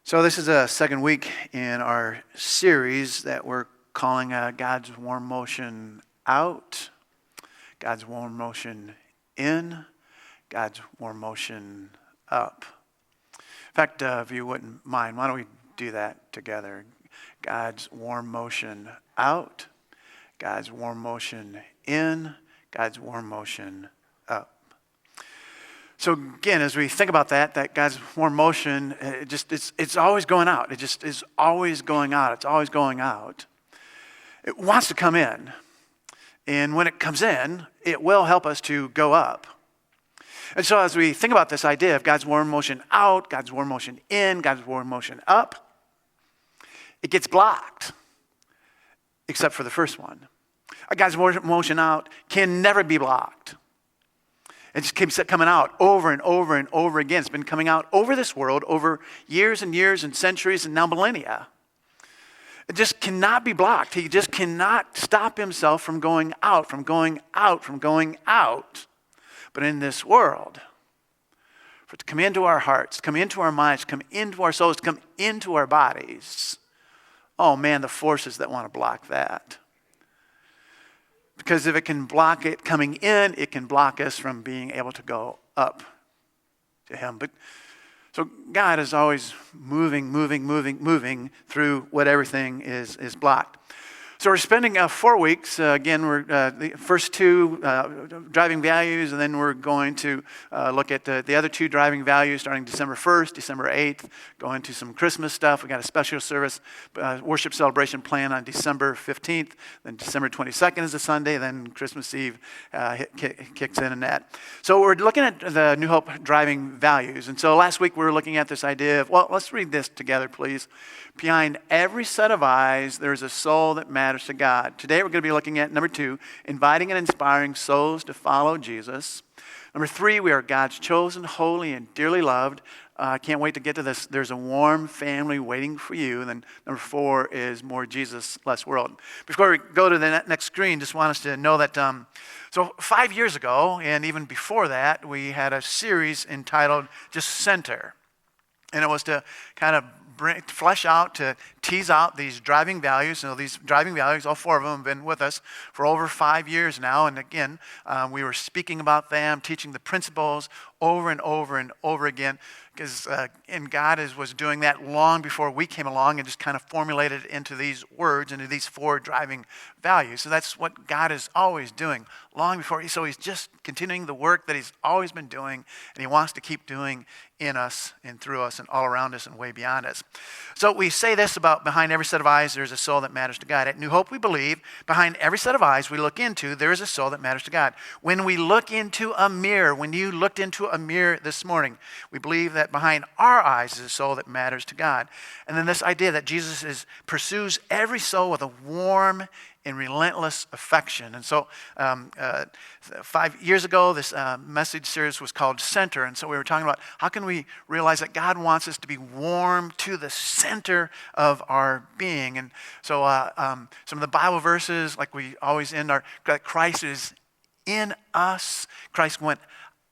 So this is a second week in our series that we're calling God's warm motion out, God's warm motion in, God's warm motion up. In fact, if you wouldn't mind, why don't we do that together? God's warm motion out, God's warm motion in, God's warm motion up. So again, as we think about that God's warm motion, it's always going out. It just is always going out. It's always going out. It wants to come in. And when it comes in, it will help us to go up. And so as we think about this idea of God's warm motion out, God's warm motion in, God's warm motion up, it gets blocked, except for the first one. God's warm motion out can never be blocked. It just keeps coming out over and over and over again. It's been coming out over this world over years and years and centuries and now millennia. It just cannot be blocked. He just cannot stop himself from going out, from going out, from going out. But in this world, for it to come into our hearts, come into our minds, come into our souls, come into our bodies, oh man, the forces that want to block that. Because if it can block it coming in, it can block us from being able to go up to him. But so God is always moving through what everything is blocked. So we're spending 4 weeks. Again, we're the first two driving values, and then we're going to look at the other two driving values starting December 1st, December 8th, go into some Christmas stuff. We got a special service, worship celebration planned on December 15th. Then December 22nd is a Sunday. Then Christmas Eve kicks in and that. So we're looking at the New Hope driving values. And so last week we were looking at this idea of, well, let's read this together, please. Behind every set of eyes, there's a soul that matters to God. Today we're going to be looking at number 2, inviting and inspiring souls to follow Jesus. Number 3, we are God's chosen, holy, and dearly loved. I can't wait to get to this. There's a warm family waiting for you. And then number 4 is more Jesus, less world. Before we go to the next screen, just want us to know that so 5 years ago, and even before that, we had a series entitled just Center. And it was to kind of flesh out, to tease out these driving values. You know, these driving values, all 4 of them have been with us for over 5 years now. And again, we were speaking about them, teaching the principles over and over and over again. And God was doing that long before we came along and just kind of formulated it into these words, into these 4 driving values. So that's what God is always doing long before. So he's just continuing the work that he's always been doing, and he wants to keep doing in us and through us and all around us and way beyond us. So we say this about behind every set of eyes, there's a soul that matters to God. At New Hope, we believe behind every set of eyes we look into, there is a soul that matters to God. When we look into a mirror, when you looked into a mirror this morning, we believe that behind our eyes is a soul that matters to God. And then this idea that Jesus pursues every soul with a warm and relentless affection. And so 5 years ago, this message series was called Center. And so we were talking about how can we realize that God wants us to be warm to the center of our being. And so some of the Bible verses, like we always end our, that Christ is in us. Christ went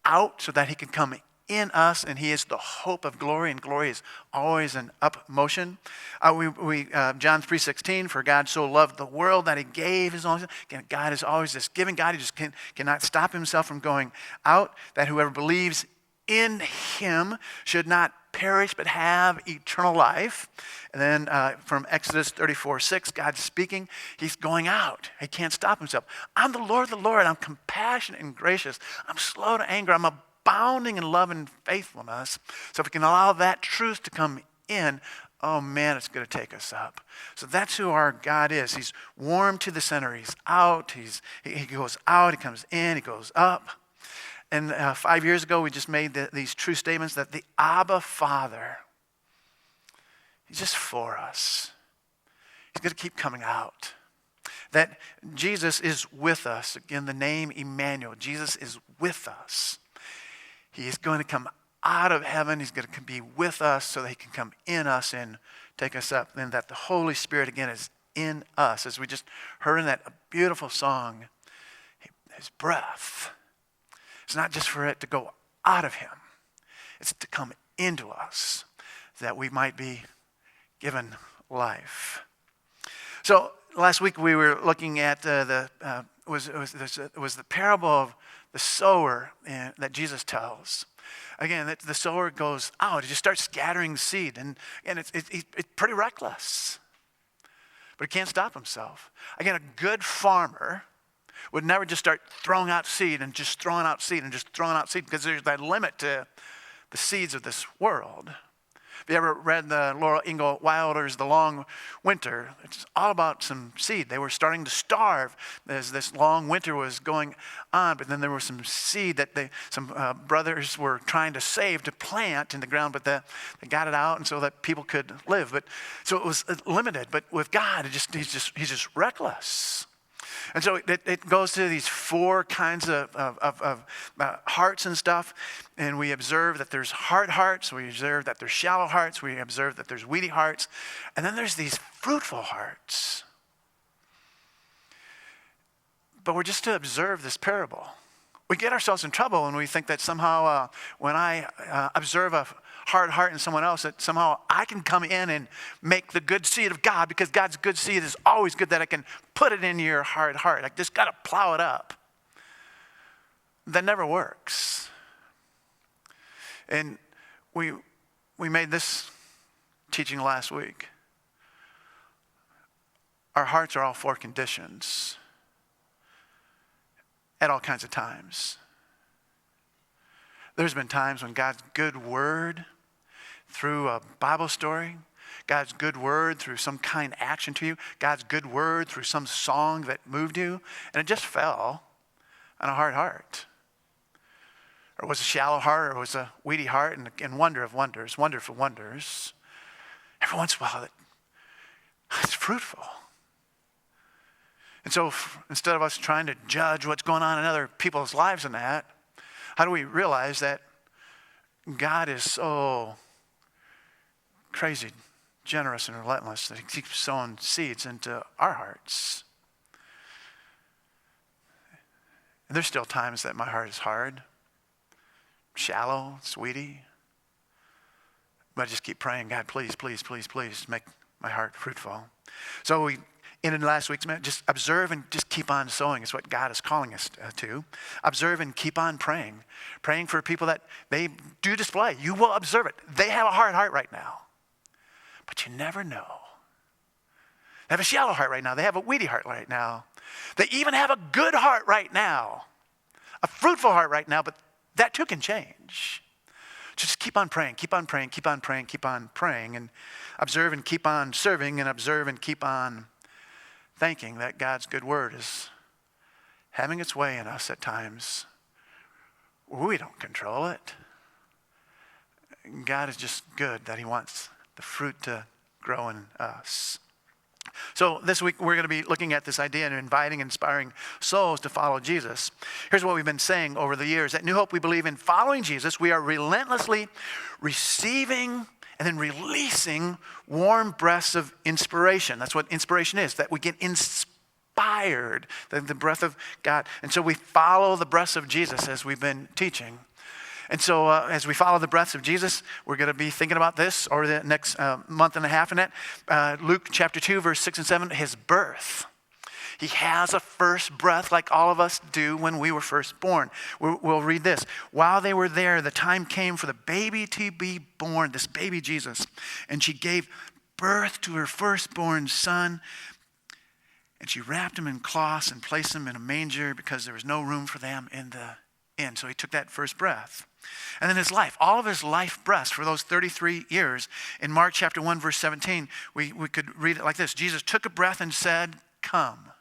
out so that he could come in us, and he is the hope of glory, and glory is always in up motion. John 3:16, for God so loved the world that he gave his only son. Again, God is always this giving God. He just cannot stop himself from going out, that whoever believes in him should not perish but have eternal life. And then from Exodus 34:6, God's speaking. He's going out. He can't stop himself. I'm the Lord. I'm compassionate and gracious. I'm slow to anger. I'm abounding in love and faithfulness. So if we can allow that truth to come in, oh man, it's going to take us up. So that's who our God is. He's warm to the center. He's out. He goes out. He comes in. He goes up. And 5 years ago, we just made these true statements that the Abba Father, he's just for us. He's going to keep coming out. That Jesus is with us. Again, the name Emmanuel. Jesus is with us. He is going to come out of heaven. He's going to be with us so that he can come in us and take us up. And that the Holy Spirit, again, is in us. As we just heard in that beautiful song, his breath. It's not just for it to go out of him. It's to come into us. that we might be given life. So last week we were looking at the parable of the sower that Jesus tells. Again, the sower goes out. He just starts scattering seed. And it's pretty reckless. But he can't stop himself. Again, a good farmer would never just start throwing out seed and just throwing out seed and just throwing out seed, because there's that limit to the seeds of this world. Have you ever read the Laura Ingalls Wilder's The Long Winter? It's all about some seed. They were starting to starve as this long winter was going on, but then there was some seed that some brothers were trying to save to plant in the ground, but they got it out and so that people could live. But so it was limited. But with God, he's just reckless. And so it goes to these four kinds of hearts and stuff. And we observe that there's hard hearts. We observe that there's shallow hearts. We observe that there's weedy hearts. And then there's these fruitful hearts. But we're just to observe this parable. We get ourselves in trouble when we think that somehow when I observe a hard heart in someone else, that somehow I can come in and make the good seed of God, because God's good seed is always good, that I can put it in your hard heart. I just got to plow it up. That never works. And we made this teaching last week. Our hearts are all four conditions at all kinds of times. There's been times when God's good word through a Bible story, God's good word through some kind action to you, God's good word through some song that moved you, and it just fell on a hard heart. Or it was a shallow heart, or it was a weedy heart, and wonder of wonders, wonderful wonders. Every once in a while, it's fruitful. And so instead of us trying to judge what's going on in other people's lives in that, how do we realize that God is so crazy, generous, and relentless that he keeps sowing seeds into our hearts? And there's still times that my heart is hard, shallow, sweetie. But I just keep praying, God, please, please, please, please make my heart fruitful. So we ended last week's message. Just observe and just keep on sowing is what God is calling us to. Observe and keep on praying. Praying for people that they do display. You will observe it. They have a hard heart right now. But you never know. They have a shallow heart right now. They have a weedy heart right now. They even have a good heart right now. A fruitful heart right now, but that too can change. Just keep on praying, keep on praying, keep on praying, keep on praying, and observe and keep on serving, and observe and keep on thanking that God's good word is having its way in us at times. We don't control it. God is just good that he wants the fruit to grow in us. So this week we're going to be looking at this idea of inviting, inspiring souls to follow Jesus. Here's what we've been saying over the years. At New Hope, we believe in following Jesus. We are relentlessly receiving and then releasing warm breaths of inspiration. That's what inspiration is, that we get inspired, the breath of God. And so we follow the breaths of Jesus as we've been teaching. And so as we follow the breaths of Jesus, we're going to be thinking about this over the next month and a half in it. Luke chapter 2, verse 6 and 7, his birth. He has a first breath like all of us do when we were first born. We'll read this. While they were there, the time came for the baby to be born, this baby Jesus. And she gave birth to her firstborn son. And she wrapped him in cloths and placed him in a manger because there was no room for them in the inn. So he took that first breath. And then his life, all of his life breaths for those 33 years. In Mark chapter 1, verse 17, we could read it like this. Jesus took a breath and said, come,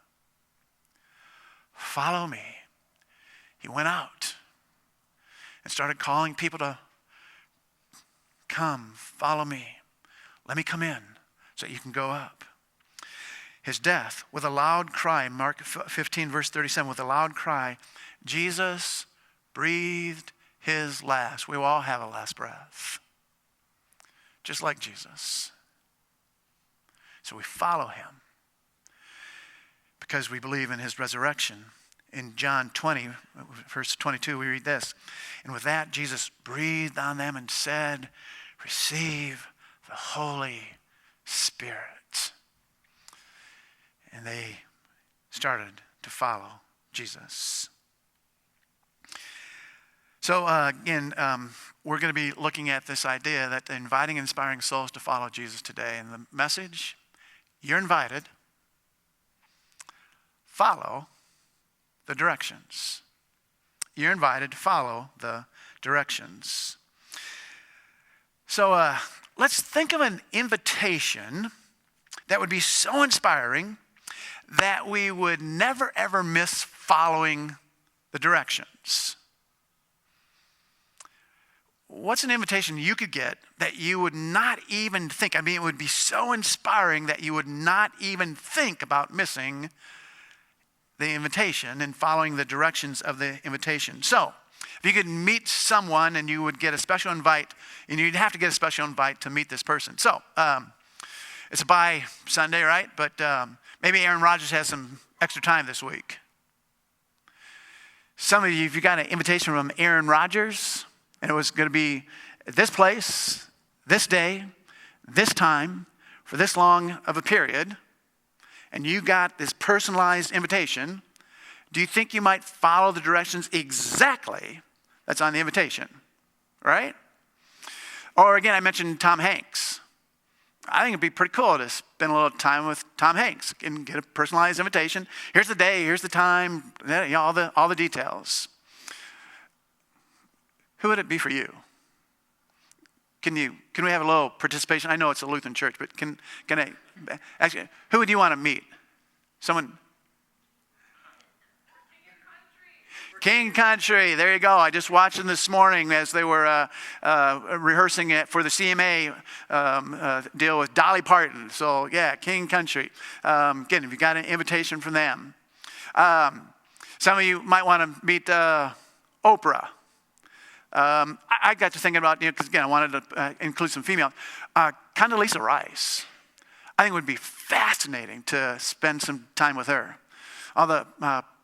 follow me. He went out and started calling people to come, follow me. Let me come in so you can go up. His death, with a loud cry, Mark 15, verse 37, with a loud cry, Jesus breathed his last. We will all have a last breath, just like Jesus. So we follow him because we believe in his resurrection. In John 20, verse 22, we read this. And with that, Jesus breathed on them and said, receive the Holy Spirit. And they started to follow Jesus. So again, we're going to be looking at this idea that inviting and inspiring souls to follow Jesus today. And the message, you're invited. Follow the directions. You're invited to follow the directions. So let's think of an invitation that would be so inspiring that we would never, ever miss following the directions. What's an invitation you could get that you would not even think? I mean, it would be so inspiring that you would not even think about missing the invitation and following the directions of the invitation. So, if you could meet someone and you would get a special invite, and you'd have to get a special invite to meet this person. So, it's a bye Sunday, right? But maybe Aaron Rodgers has some extra time this week. Some of you, if you got an invitation from Aaron Rodgers, and it was going to be at this place, this day, this time, for this long of a period, and you got this personalized invitation, do you think you might follow the directions exactly that's on the invitation? Right? Or again, I mentioned Tom Hanks. I think it'd be pretty cool to spend a little time with Tom Hanks and get a personalized invitation. Here's the day, here's the time, all the details. Who would it be for you? Can we have a little participation? I know it's a Lutheran church, but can I actually, who would you want to meet? Someone? King Country, there you go. I just watched them this morning as they were rehearsing it for the CMA deal with Dolly Parton. So yeah, King Country. Again, if you got an invitation from them. Some of you might want to meet Oprah. I got to thinking about, because again, I wanted to include some females. Condoleezza Rice. I think it would be fascinating to spend some time with her. All the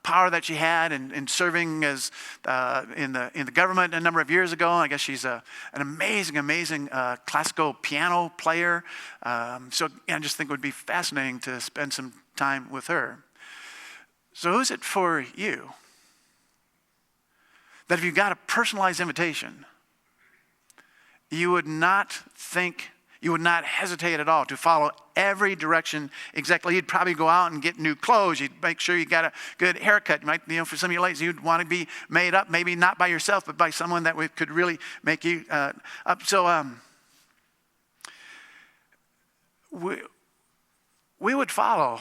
power that she had in serving as in the government a number of years ago. I guess she's an amazing classical piano player. So I just think it would be fascinating to spend some time with her. So who's it for you? That if you got a personalized invitation, you would not hesitate at all to follow every direction exactly. You'd probably go out and get new clothes. You'd make sure you got a good haircut. You might, for some of you ladies, you'd want to be made up, maybe not by yourself, but by someone that could really make you up. So we would follow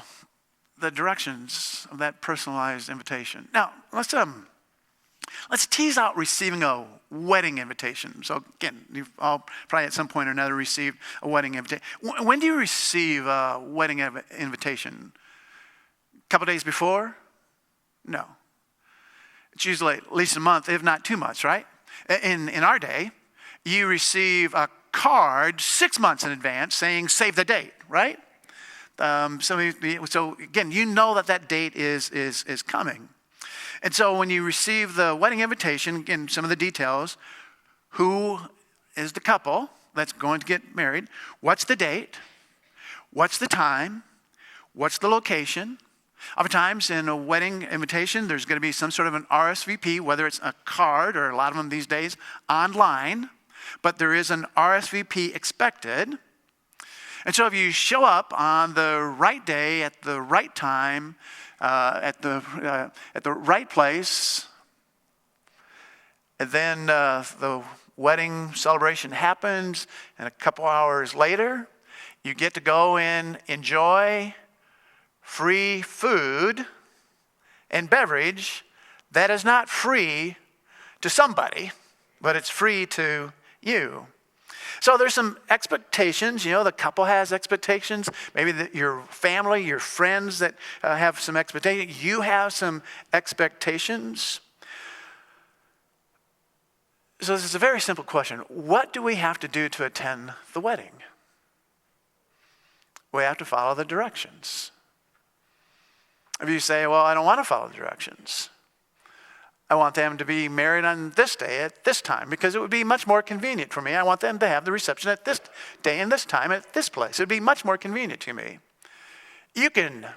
the directions of that personalized invitation. Now, let's tease out receiving a wedding invitation. So again, you've all probably at some point or another received a wedding invitation. When do you receive a wedding invitation? A couple days before? No. It's usually at least a month, if not 2 months, right? In our day, you receive a card 6 months in advance saying save the date, right? So again, you know that date is coming. And so when you receive the wedding invitation, again, some of the details, who is the couple that's going to get married? What's the date? What's the time? What's the location? Oftentimes in a wedding invitation, there's going to be some sort of an RSVP, whether it's a card or a lot of them these days online, but there is an RSVP expected. And so if you show up on the right day at the right time, at the right place, and then the wedding celebration happens, and a couple hours later, you get to go and enjoy free food and beverage that is not free to somebody, but it's free to you. So there's some expectations. The couple has expectations. Maybe your family, your friends that have some expectations. You have some expectations. So this is a very simple question. What do we have to do to attend the wedding? We have to follow the directions. If you say, well, I don't want to follow the directions. I want them to be married on this day at this time because it would be much more convenient for me. I want them to have the reception at this day and this time at this place. It would be much more convenient to me. You can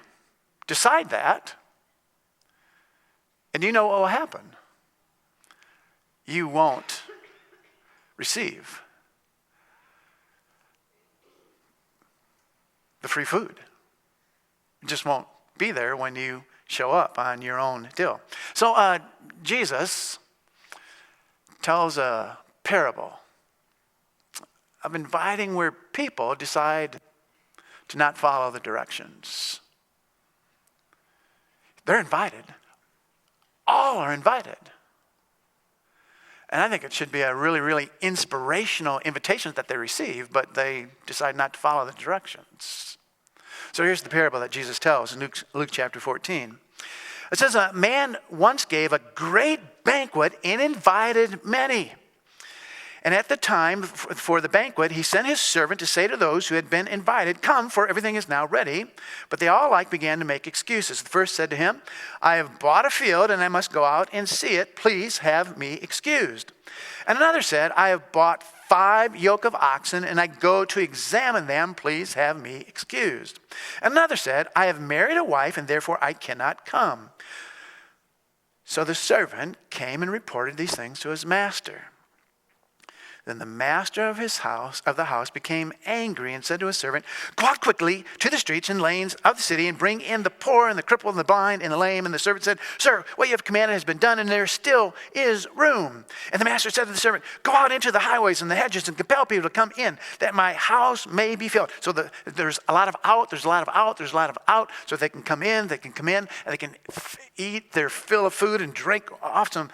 decide that, and you know what will happen. You won't receive the free food. It just won't be there when you show up on your own deal. So Jesus tells a parable of inviting where people decide to not follow the directions. They're invited. All are invited. And I think it should be a really, really inspirational invitation that they receive, but they decide not to follow the directions. So here's the parable that Jesus tells in Luke chapter 14. It says, a man once gave a great banquet and invited many. And at the time for the banquet, he sent his servant to say to those who had been invited, come, for everything is now ready. But they all alike began to make excuses. The first said to him, I have bought a field and I must go out and see it. Please have me excused. And another said, I have bought 5 yoke of oxen and I go to examine them. Please have me excused. And another said, I have married a wife and therefore I cannot come. So the servant came and reported these things to his master. Then the master of the house became angry and said to his servant, go out quickly to the streets and lanes of the city and bring in the poor and the crippled and the blind and the lame. And the servant said, sir, what you have commanded has been done and there still is room. And the master said to the servant, go out into the highways and the hedges and compel people to come in that my house may be filled. So there's a lot of out, there's a lot of out, there's a lot of out. So they can come in, and they can eat their fill of food and drink awesome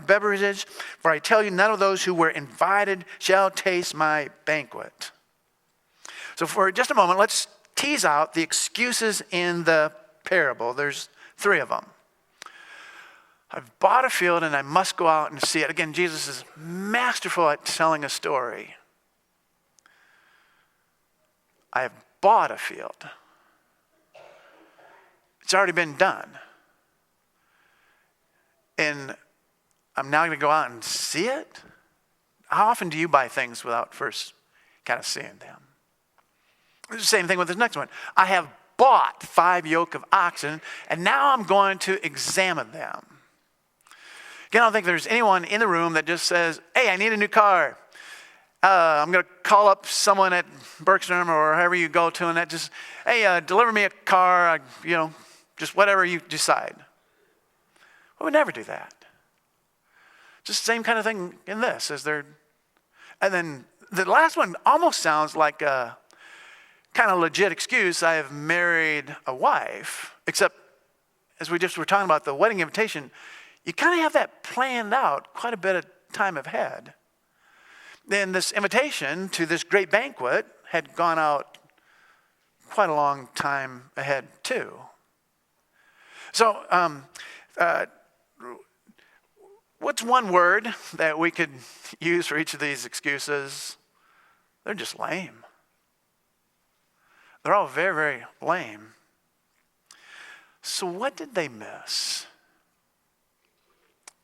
beverages. For I tell you, none of those who were invited shall taste my banquet. So for just a moment, let's tease out the excuses in the parable. There's 3 of them. I've bought a field and I must go out and see it. Again, Jesus is masterful at telling a story. I have bought a field. It's already been done. And I'm now going to go out and see it? How often do you buy things without first kind of seeing them? It's the same thing with this next one. I have bought 5 yoke of oxen, and now I'm going to examine them. Again, I don't think there's anyone in the room that just says, hey, I need a new car. I'm going to call up someone at Bergstrom or however you go to, and that just, hey, deliver me a car, just whatever you decide. We would never do that. Just the same kind of thing in this. And then the last one almost sounds like a kind of legit excuse. I have married a wife, except as we just were talking about the wedding invitation, you kind of have that planned out quite a bit of time ahead. Then this invitation to this great banquet had gone out quite a long time ahead too. So what's one word that we could use for each of these excuses? They're just lame. They're all very, very lame. So what did they miss?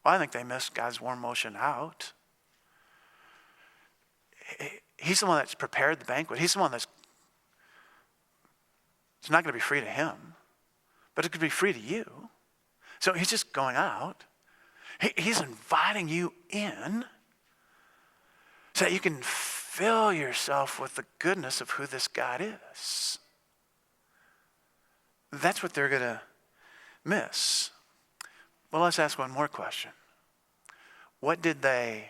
Well, I think they missed God's warm motion out. He's the one that's prepared the banquet. He's the one it's not going to be free to him, but it could be free to you. So he's just going out. He's inviting you in so that you can fill yourself with the goodness of who this God is. That's what they're going to miss. Well, let's ask one more question. What did they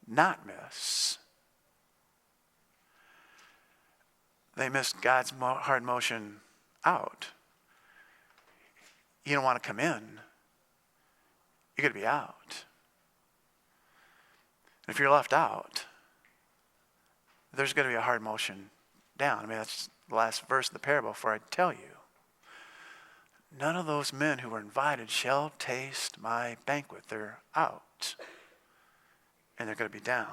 not miss? They missed God's hard motion out. You don't want to come in. You're going to be out. And if you're left out, there's going to be a hard motion down. I mean, that's the last verse of the parable, for I tell you, none of those men who were invited shall taste my banquet. They're out. And they're going to be down.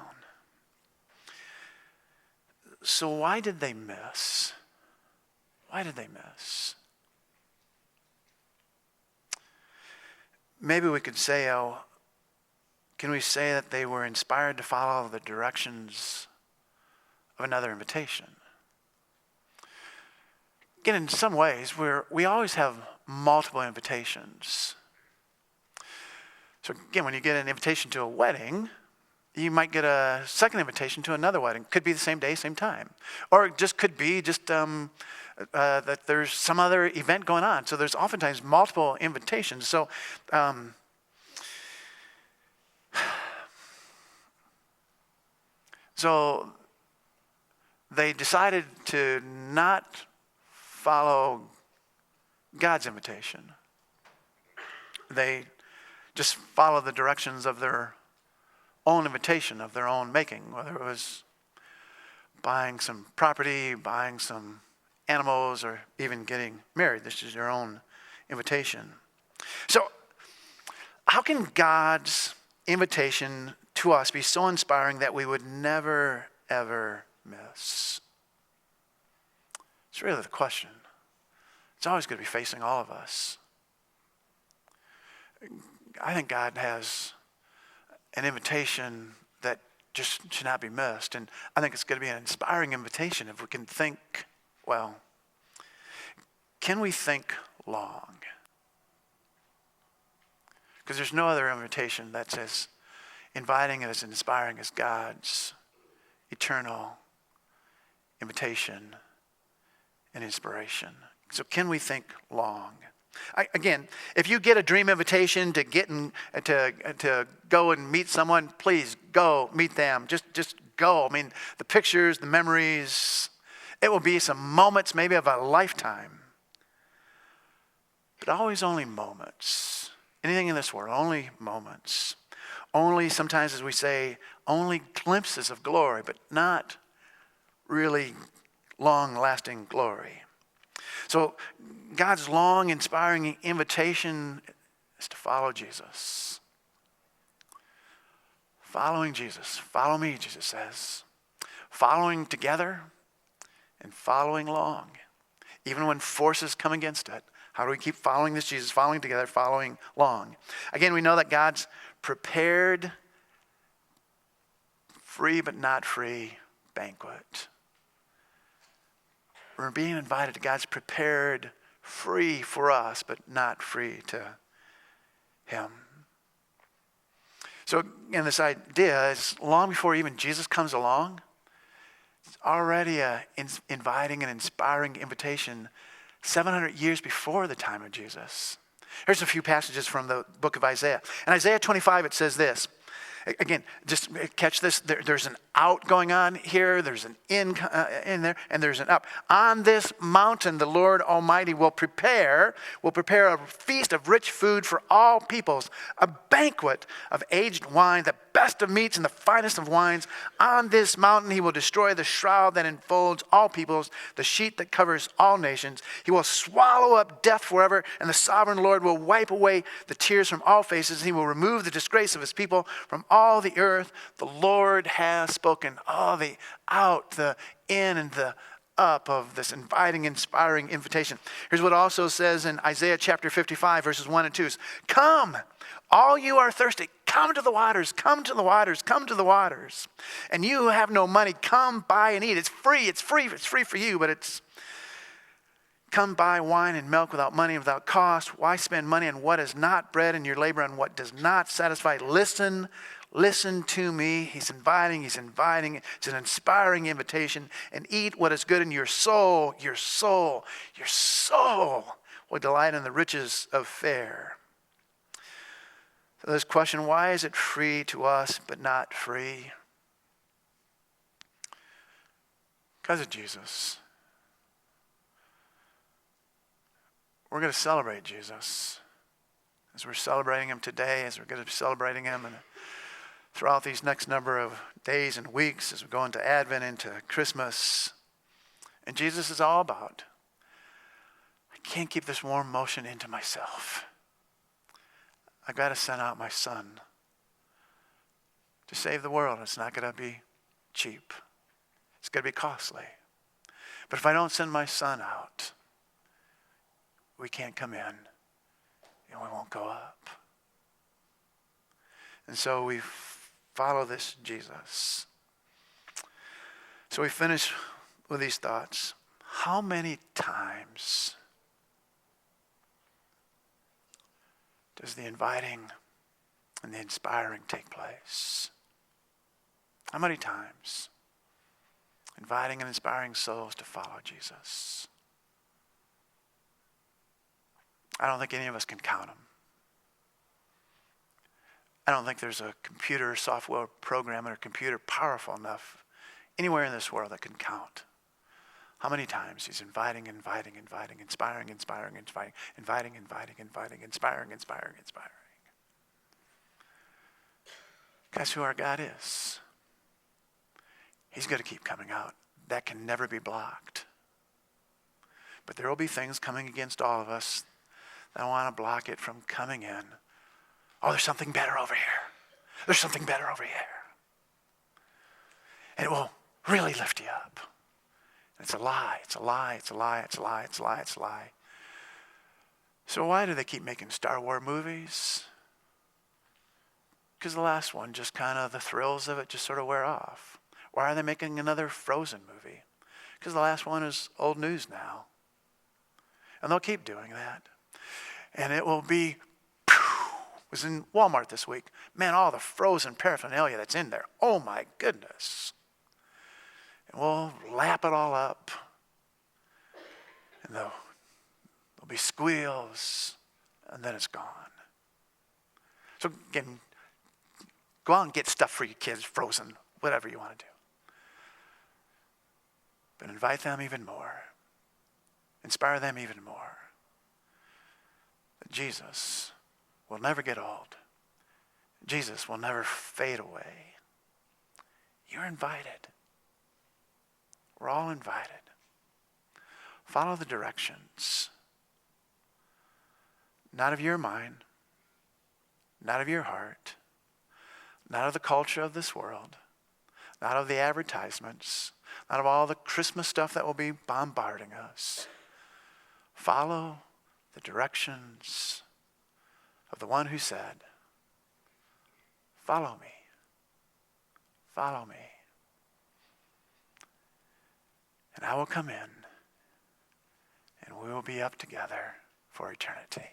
So why did they miss? Why did they miss? maybe we could say, can we say that they were inspired to follow the directions of another invitation? Again, in some ways, we always have multiple invitations. So again, when you get an invitation to a wedding, you might get a second invitation to another wedding. Could be the same day, same time. Or it just could be that there's some other event going on. So there's oftentimes multiple invitations. So they decided to not follow God's invitation. They just followed the directions of their own invitation, of their own making, whether it was buying some property, buying some animals, or even getting married. This is your own invitation. So how can God's invitation to us be so inspiring that we would never, ever miss? It's really the question. It's always going to be facing all of us. I think God has an invitation that just should not be missed. And I think it's going to be an inspiring invitation if we can think, well, can we think long? Because there's no other invitation that's as inviting and as inspiring as God's eternal invitation and inspiration. So can we think long? Again, if you get a dream invitation to to go and meet someone, please go meet them. Just go. I mean, the pictures, the memories, it will be some moments maybe of a lifetime. But always only moments. Anything in this world, only moments. Only sometimes, as we say, only glimpses of glory, but not really long-lasting glory. So God's long, inspiring invitation is to follow Jesus. Following Jesus. Follow me, Jesus says. Following together and following long. Even when forces come against it. How do we keep following this Jesus? Following together, following long. Again, we know that God's prepared, free but not free banquet. We're being invited to God's prepared, free for us, but not free to him. So again, this idea is long before even Jesus comes along, it's already an inviting and inspiring invitation 700 years before the time of Jesus. Here's a few passages from the book of Isaiah. In Isaiah 25, it says this. Again, just catch this. There's an out going on here. There's an in there, and there's an up. On this mountain, the Lord Almighty will prepare a feast of rich food for all peoples, a banquet of aged wine, the best of meats and the finest of wines. On this mountain, he will destroy the shroud that enfolds all peoples, the sheet that covers all nations. He will swallow up death forever, and the sovereign Lord will wipe away the tears from all faces. He will remove the disgrace of his people from all the earth. The Lord has spoken. All the out, the in, and the up of this inviting, inspiring invitation. Here's what also says in Isaiah chapter 55, verses 1 and 2. Come, all you are thirsty, come to the waters, come to the waters, come to the waters. And you who have no money, come buy and eat. It's free for you, but it's come buy wine and milk without money and without cost. Why spend money on what is not bread and your labor on what does not satisfy? Listen to me. He's inviting. It's an inspiring invitation. And eat what is good in your soul will delight in the riches of fare. So this question, why is it free to us but not free? Because of Jesus. We're going to celebrate Jesus. As we're celebrating him today, as we're going to be celebrating him throughout these next number of days and weeks as we go into Advent, into Christmas. And Jesus is all about, I can't keep this warm motion into myself. I got to send out my son to save the world. It's not going to be cheap. It's going to be costly. But if I don't send my son out, we can't come in and we won't go up. And so we follow this Jesus. So we finish with these thoughts. How many times does the inviting and the inspiring take place? How many times? Inviting and inspiring souls to follow Jesus. I don't think any of us can count them. I don't think there's a computer software program or computer powerful enough anywhere in this world that can count how many times he's inviting, inspiring, inspiring, inviting, inspiring. Guess who our God is? He's going to keep coming out. That can never be blocked. But there will be things coming against all of us that want to block it from coming in. Oh, there's something better over here. There's something better over here. And it will really lift you up. It's a lie. It's a lie. It's a lie. It's a lie. It's a lie. It's a lie. So why do they keep making Star Wars movies? Because the last one, just kind of the thrills of it just sort of wear off. Why are they making another Frozen movie? Because the last one is old news now. And they'll keep doing that. And it will be, was in Walmart this week. Man, all the Frozen paraphernalia that's in there. Oh my goodness. And we'll lap it all up. And there'll be squeals. And then it's gone. So again, go out and get stuff for your kids, Frozen, whatever you want to do. But invite them even more. Inspire them even more. That Jesus will never get old. Jesus will never fade away. You're invited. We're all invited. Follow the directions. Not of your mind, not of your heart, not of the culture of this world, not of the advertisements, not of all the Christmas stuff that will be bombarding us. Follow the directions of the one who said, follow me, follow me, and I will come in, and we will be up together for eternity.